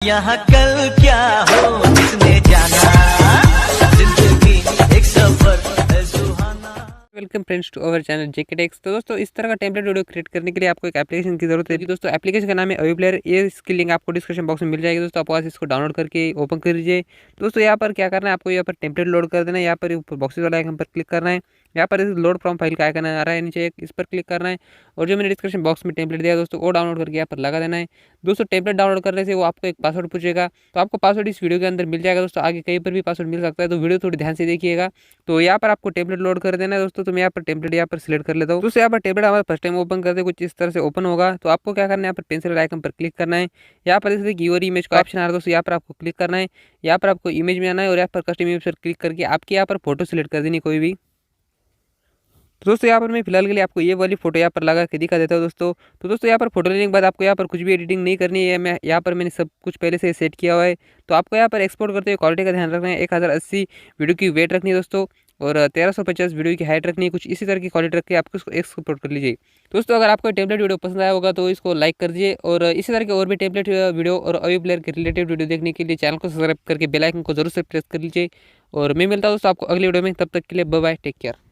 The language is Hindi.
यहाँ कल क्या हो किसने जाना, जिंदगी एक सफर है सुहाना। Welcome friends to our channel J K techs. तो दोस्तों इस तरह का टेम्पलेट वीडियो क्रिएट करने के लिए आपको एक एप्लीकेशन की जरूरत है। दोस्तों एप्लीकेशन का नाम है अवीप्लेयर। ये इसकी लिंक आपको डिस्क्रिप्शन बॉक्स में मिल जाएगी। दोस्तों आप इसको डाउनलोड करके ओपन कर लीजिए। दोस्तों यहाँ पर क्या करना है, आपको यहाँ पर टेम्पलेट लोड कर देना है। यहाँ पर ऊपर बॉक्सेस वाला आइकन पर क्लिक करना है। यहाँ पर इस लोड फ्रॉम फाइल का आइकन आ रहा है नीचे, इस पर क्लिक करना है। और जो मैंने डिस्क्रिप्शन बॉक्स में टेम्पलेट दिया दोस्तों वो डाउनलोड करके यहाँ पर लगा देना है। दोस्तों टेम्पलेट डाउनलोड करने से वो आपको एक पासवर्ड पूछेगा, तो आपको पासवर्ड इस वीडियो के अंदर मिल जाएगा। दोस्तों आगे कहीं पर भी पासवर्ड मिल सकता है, तो वीडियो थोड़ी ध्यान से देखिएगा। तो यहाँ पर आपको टेम्पलेट लोड कर देना है दोस्तों। तो मैं यहाँ पर टेम्पलेट यहाँ पर सिलेक्ट कर लेता हूँ। दोस्तों यहाँ पर टेम्पलेट हमारा फर्स्ट टाइम ओपन करते कुछ इस तरह से ओपन होगा। तो आपको क्या करना है, यहाँ पर पेंसिल आइकन पर क्लिक करना है। यहाँ पर जैसे यूर इमेज का ऑप्शन आ रहा है दोस्तों, यहाँ पर आपको क्लिक करना है। यहाँ पर आपको इमेज में आना है और यहाँ पर कस्टम इमेज पर क्लिक करके आपकी यहाँ पर फोटो सिलेक्ट कर देनी कोई भी। तो दोस्तों यहाँ पर मैं फिलहाल के लिए आपको ये वाली फोटो यहाँ पर लगा के दिखा देता हूँ दोस्तों। तो दोस्तों यहाँ पर फोटो लेने के बाद आपको यहाँ पर कुछ भी एडिटिंग नहीं करनी है। मैं यहाँ पर मैंने सब कुछ पहले से सेट किया हुआ है। तो आपको यहाँ पर एक्सपोर्ट करते हुए क्वालिटी का ध्यान रखना है। 1080 वीडियो की वेट रखनी है दोस्तों, और 1350 वीडियो की हाइट रखनी है। कुछ इसी तरह की क्वालिटी रख के आपको इसको एक्सपोर्ट कर लीजिए। दोस्तों अगर आपको टेम्पलेट वीडियो पसंद आया होगा तो इसको लाइक कर दीजिए, और इसी तरह के और भी टेम्पलेट वीडियो और अवीप्लेयर के रिलेटेड वीडियो देखने के लिए चैनल को सब्सक्राइब करके बेल आइकन को जरूर से प्रेस कर लीजिए। और मैं मिलता हूँ दोस्तों आपको अगली वीडियो में। तब तक के लिए बाय बाय, टेक केयर।